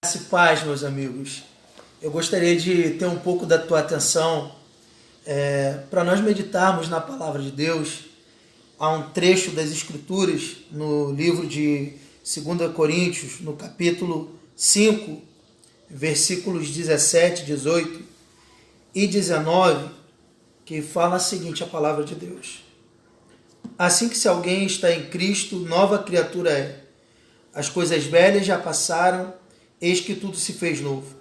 Graça e paz, meus amigos. Eu gostaria de ter um pouco da tua atenção para nós meditarmos na palavra de Deus. Há um trecho das Escrituras no livro de 2 Coríntios, no capítulo 5, versículos 17, 18 e 19, que fala a seguinte, a palavra de Deus. Assim que se alguém está em Cristo, nova criatura é. As coisas velhas já passaram, eis que tudo se fez novo.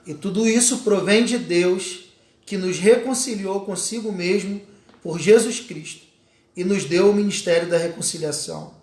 E tudo isso provém de Deus, que nos reconciliou consigo mesmo por Jesus Cristo e nos deu o ministério da reconciliação.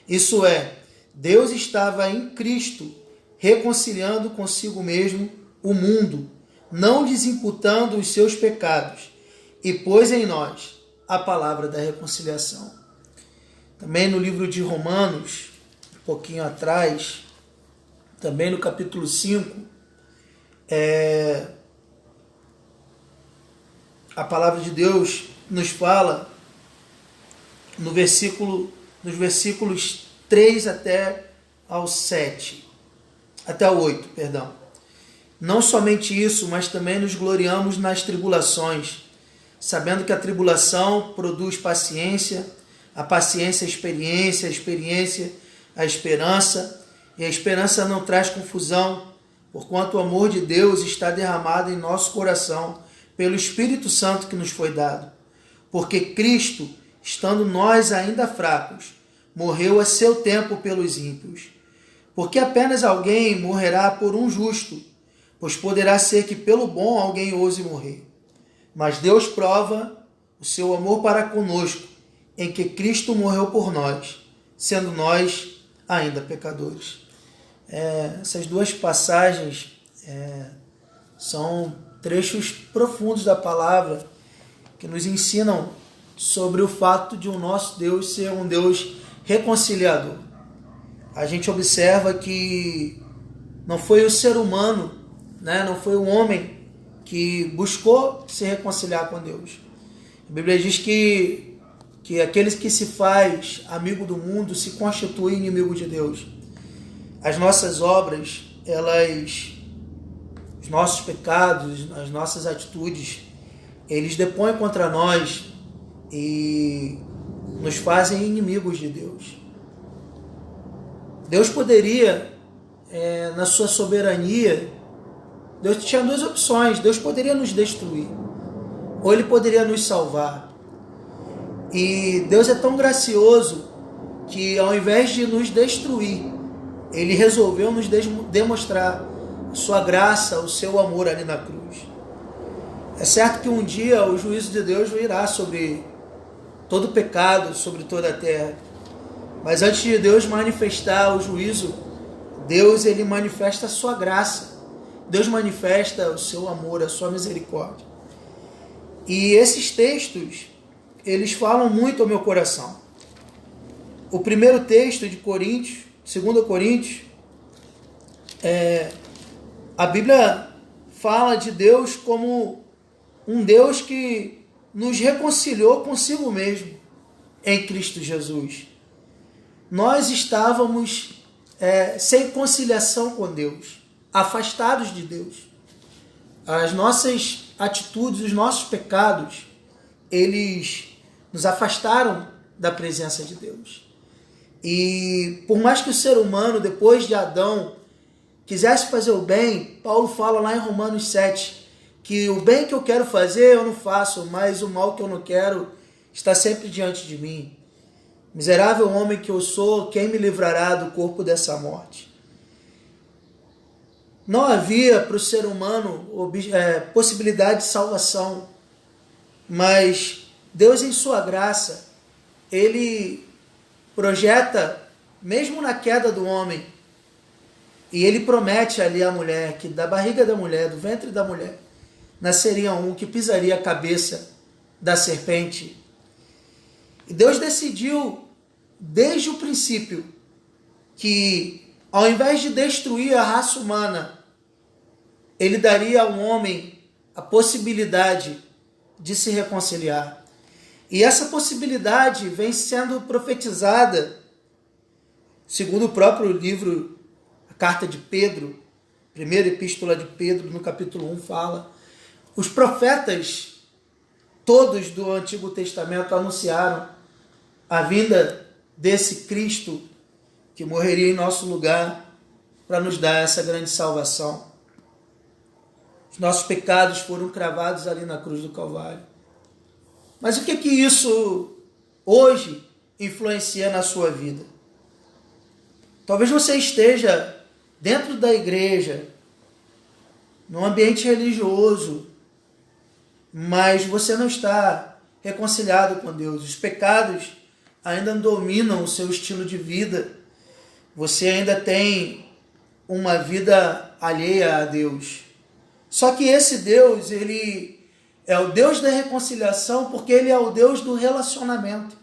Isso é, Deus estava em Cristo reconciliando consigo mesmo o mundo, não lhes imputando os seus pecados, e pôs em nós a palavra da reconciliação. Também no livro de Romanos, um pouquinho atrás, também no capítulo 5, a palavra de Deus nos fala nos versículos 3 até ao 7, até o 8, perdão. Não somente isso, mas também nos gloriamos nas tribulações, sabendo que a tribulação produz paciência, a paciência a experiência a esperança, e a esperança não traz confusão, porquanto o amor de Deus está derramado em nosso coração pelo Espírito Santo que nos foi dado. Porque Cristo, estando nós ainda fracos, morreu a seu tempo pelos ímpios. Porque apenas alguém morrerá por um justo, pois poderá ser que pelo bom alguém ouse morrer. Mas Deus prova o seu amor para conosco, em que Cristo morreu por nós, sendo nós ainda pecadores. Essas duas passagens são trechos profundos da palavra que nos ensinam sobre o fato de o nosso Deus ser um Deus reconciliador. A gente observa que não foi o ser humano, não foi o homem que buscou se reconciliar com Deus. A Bíblia diz que aqueles que se faz amigo do mundo se constitui inimigo de Deus. As nossas obras, os nossos pecados, as nossas atitudes, eles depõem contra nós e nos fazem inimigos de Deus. Deus poderia, na sua soberania, Deus tinha duas opções. Deus poderia nos destruir, ou Ele poderia nos salvar. E Deus é tão gracioso que, ao invés de nos destruir, Ele resolveu nos demonstrar a sua graça, o seu amor ali na cruz. É certo que um dia o juízo de Deus virá sobre todo o pecado, sobre toda a terra. Mas antes de Deus manifestar o juízo, Deus ele manifesta a sua graça. Deus manifesta o seu amor, a sua misericórdia. E esses textos, eles falam muito ao meu coração. O primeiro texto de Coríntios, 2 Coríntios, a Bíblia fala de Deus como um Deus que nos reconciliou consigo mesmo em Cristo Jesus. Nós estávamos sem conciliação com Deus, afastados de Deus. As nossas atitudes, os nossos pecados, eles nos afastaram da presença de Deus. E por mais que o ser humano, depois de Adão, quisesse fazer o bem, Paulo fala lá em Romanos 7, que o bem que eu quero fazer eu não faço, mas o mal que eu não quero está sempre diante de mim. Miserável homem que eu sou, quem me livrará do corpo dessa morte? Não havia para o ser humano possibilidade de salvação, mas Deus, em sua graça, Ele projeta, mesmo na queda do homem, e Ele promete ali à mulher que da barriga da mulher, do ventre da mulher, nasceria um que pisaria a cabeça da serpente. E Deus decidiu, desde o princípio, que ao invés de destruir a raça humana, Ele daria ao homem a possibilidade de se reconciliar. E essa possibilidade vem sendo profetizada, segundo o próprio livro, a carta de Pedro, Primeira epístola de Pedro, no capítulo 1, fala. Os profetas, todos do Antigo Testamento, anunciaram a vinda desse Cristo que morreria em nosso lugar para nos dar essa grande salvação. Os nossos pecados foram cravados ali na cruz do Calvário. Mas o que isso hoje influencia na sua vida? Talvez você esteja dentro da igreja, num ambiente religioso, mas você não está reconciliado com Deus. Os pecados ainda dominam o seu estilo de vida. Você ainda tem uma vida alheia a Deus. Só que esse Deus, ele é o Deus da reconciliação, porque ele é o Deus do relacionamento.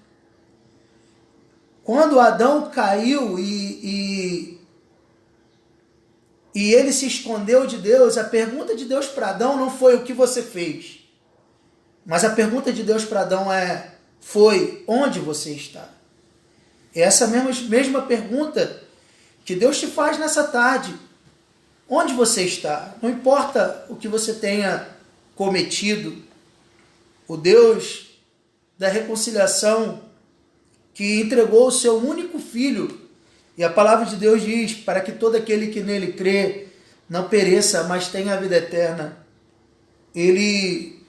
Quando Adão caiu e ele se escondeu de Deus, a pergunta de Deus para Adão não foi o que você fez. Mas a pergunta de Deus para Adão foi onde você está? É essa mesma pergunta que Deus te faz nessa tarde. Onde você está? Não importa o que você tenha cometido, o Deus da reconciliação que entregou o seu único filho, e a palavra de Deus diz, para que todo aquele que nele crê não pereça, mas tenha a vida eterna. Ele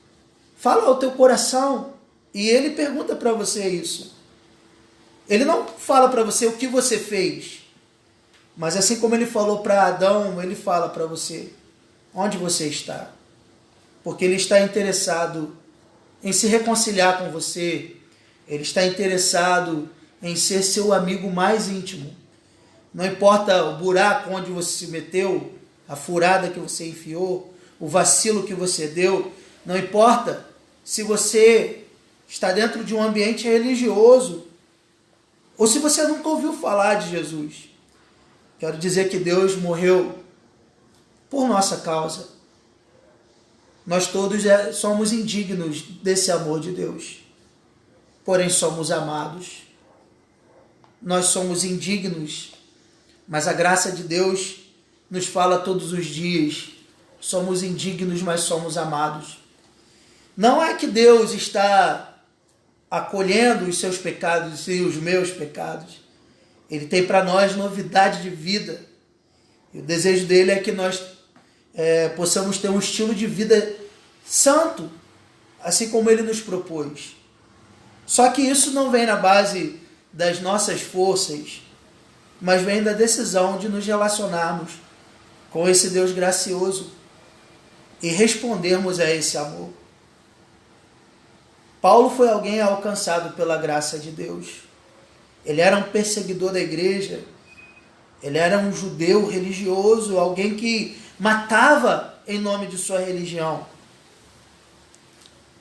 fala ao teu coração e ele pergunta para você isso. Ele não fala para você o que você fez, mas assim como ele falou para Adão, ele fala para você onde você está. Porque ele está interessado em se reconciliar com você. Ele está interessado em ser seu amigo mais íntimo. Não importa o buraco onde você se meteu, a furada que você enfiou, o vacilo que você deu. Não importa se você está dentro de um ambiente religioso ou se você nunca ouviu falar de Jesus. Quero dizer que Deus morreu por nossa causa. Nós todos somos indignos desse amor de Deus. Porém, somos amados. Nós somos indignos, mas a graça de Deus nos fala todos os dias. Somos indignos, mas somos amados. Não é que Deus está acolhendo os seus pecados e os meus pecados. Ele tem para nós novidade de vida. E o desejo dele é que nós possamos ter um estilo de vida santo, assim como ele nos propôs. Só que isso não vem na base das nossas forças, mas vem da decisão de nos relacionarmos com esse Deus gracioso e respondermos a esse amor. Paulo foi alguém alcançado pela graça de Deus. Ele era um perseguidor da igreja, ele era um judeu religioso, alguém que matava em nome de sua religião.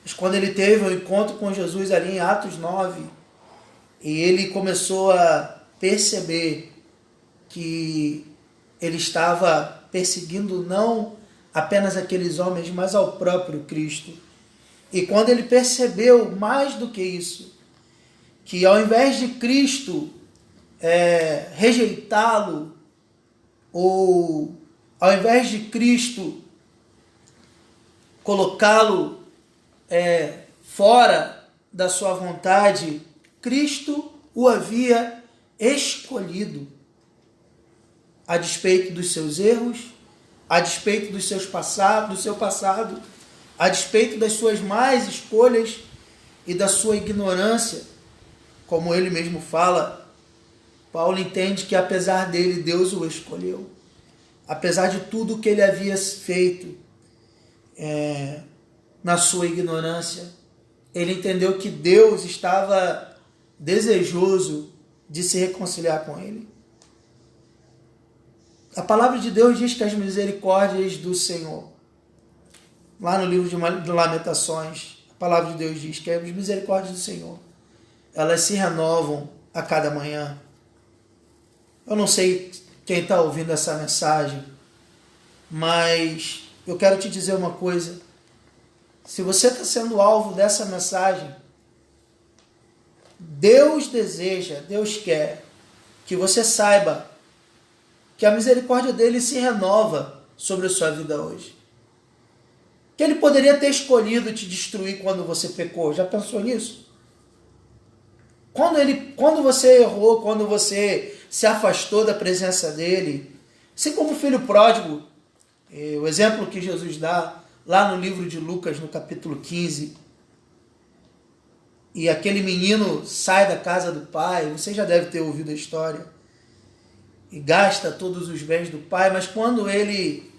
Mas quando ele teve um encontro com Jesus ali em Atos 9, e ele começou a perceber que ele estava perseguindo não apenas aqueles homens, mas ao próprio Cristo. E quando ele percebeu mais do que isso, que ao invés de Cristo rejeitá-lo, ou ao invés de Cristo colocá-lo fora da sua vontade, Cristo o havia escolhido, a despeito dos seus erros, a despeito do seu passado, a despeito das suas más escolhas e da sua ignorância. Como ele mesmo fala, Paulo entende que apesar dele, Deus o escolheu. Apesar de tudo que ele havia feito na sua ignorância, ele entendeu que Deus estava desejoso de se reconciliar com ele. A palavra de Deus diz que as misericórdias do Senhor, lá no livro de Lamentações, a palavra de Deus diz que as misericórdias do Senhor, elas se renovam a cada manhã. Eu não sei quem está ouvindo essa mensagem, mas eu quero te dizer uma coisa. Se você está sendo alvo dessa mensagem, Deus deseja, Deus quer que você saiba que a misericórdia dele se renova sobre a sua vida hoje. Que ele poderia ter escolhido te destruir quando você pecou. Já pensou nisso? Quando você errou, quando você se afastou da presença dele, assim como o filho pródigo, o exemplo que Jesus dá lá no livro de Lucas, no capítulo 15, e aquele menino sai da casa do pai, você já deve ter ouvido a história, e gasta todos os bens do pai, mas quando ele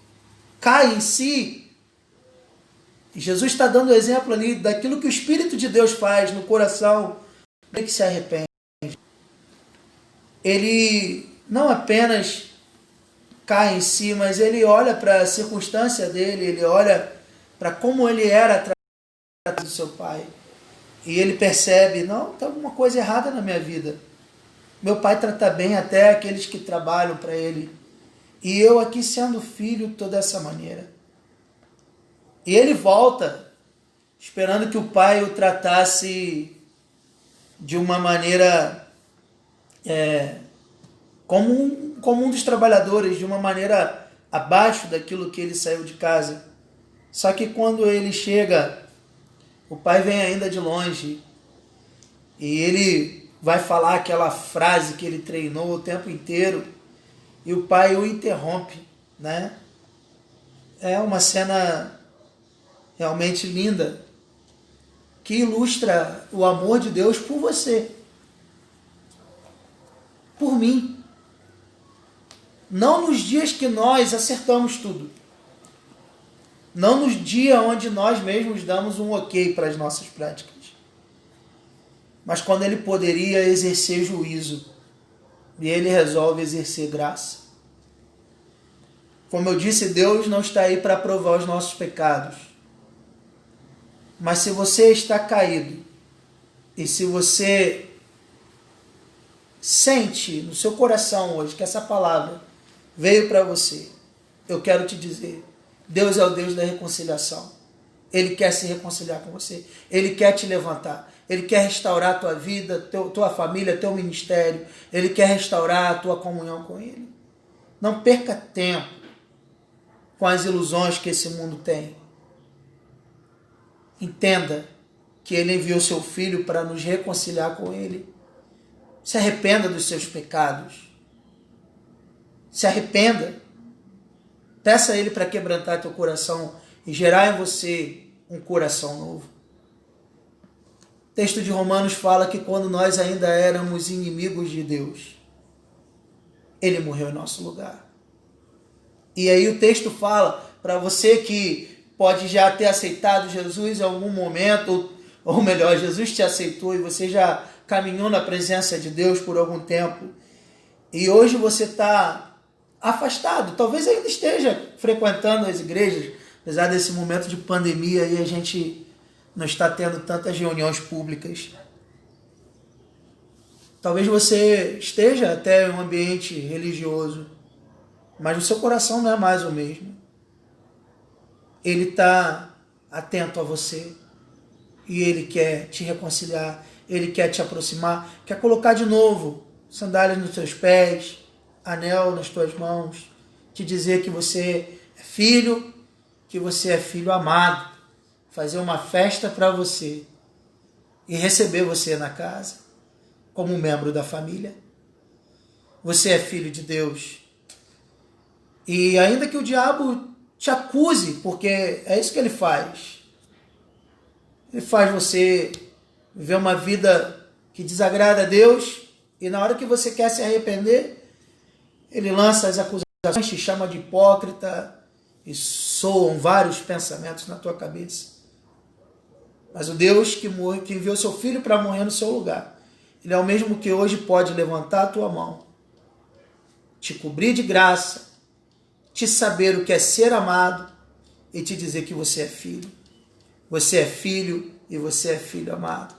cai em si, Jesus está dando o exemplo ali daquilo que o Espírito de Deus faz no coração que se arrepende. Ele não apenas cai em si, mas ele olha para a circunstância dele, ele olha para como ele era tratado do seu pai. E ele percebe, não, tem alguma coisa errada na minha vida. Meu pai trata bem até aqueles que trabalham para ele. E eu aqui sendo filho, estou dessa maneira. E ele volta, esperando que o pai o tratasse de uma maneira como um dos trabalhadores, de uma maneira abaixo daquilo que ele saiu de casa. Só que quando ele chega, o pai vem ainda de longe e ele vai falar aquela frase que ele treinou o tempo inteiro e o pai o interrompe, né? É uma cena realmente linda que ilustra o amor de Deus por você, por mim. Não nos dias que nós acertamos tudo. Não nos dias onde nós mesmos damos um ok para as nossas práticas. Mas quando ele poderia exercer juízo. E ele resolve exercer graça. Como eu disse, Deus não está aí para provar os nossos pecados. Mas se você está caído, e se você sente no seu coração hoje que essa palavra veio para você, eu quero te dizer, Deus é o Deus da reconciliação. Ele quer se reconciliar com você. Ele quer te levantar. Ele quer restaurar a tua vida, tua família, teu ministério. Ele quer restaurar a tua comunhão com Ele. Não perca tempo com as ilusões que esse mundo tem. Entenda que Ele enviou seu Filho para nos reconciliar com Ele. Se arrependa dos seus pecados. Se arrependa. Peça a Ele para quebrantar teu coração e gerar em você um coração novo. O texto de Romanos fala que quando nós ainda éramos inimigos de Deus, Ele morreu em nosso lugar. E aí o texto fala para você que pode já ter aceitado Jesus em algum momento, ou melhor, Jesus te aceitou e você já caminhou na presença de Deus por algum tempo, e hoje você está afastado, talvez ainda esteja frequentando as igrejas, apesar desse momento de pandemia e a gente não está tendo tantas reuniões públicas. Talvez você esteja até em um ambiente religioso, mas o seu coração não é mais o mesmo. Ele está atento a você e Ele quer te reconciliar, Ele quer te aproximar, quer colocar de novo sandálias nos teus pés, anel nas tuas mãos, te dizer que você é filho, que você é filho amado, fazer uma festa para você e receber você na casa como um membro da família. Você é filho de Deus. E ainda que o diabo te acuse, porque é isso que ele faz. Ele faz você viver uma vida que desagrada a Deus e na hora que você quer se arrepender, ele lança as acusações, te chama de hipócrita e soam vários pensamentos na tua cabeça. Mas o Deus que enviou seu Filho para morrer no seu lugar, Ele é o mesmo que hoje pode levantar a tua mão, te cobrir de graça, te saber o que é ser amado e te dizer que você é filho. Você é filho e você é filho amado.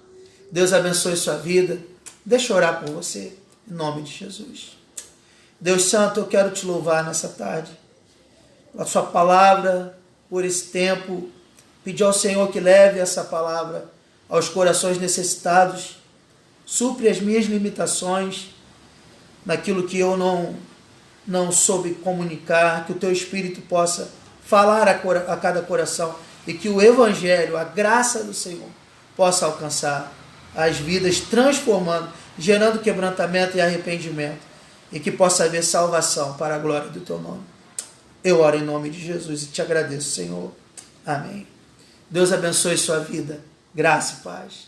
Deus abençoe sua vida. Deixa eu orar por você, em nome de Jesus. Deus Santo, eu quero te louvar nessa tarde, pela sua palavra, por esse tempo. Pedir ao Senhor que leve essa palavra aos corações necessitados. Supre as minhas limitações, naquilo que eu não soube comunicar, que o teu Espírito possa falar a cada coração e que o Evangelho, a graça do Senhor, possa alcançar as vidas, transformando, gerando quebrantamento e arrependimento, e que possa haver salvação para a glória do teu nome. Eu oro em nome de Jesus e te agradeço, Senhor. Amém. Deus abençoe sua vida. Graça e paz.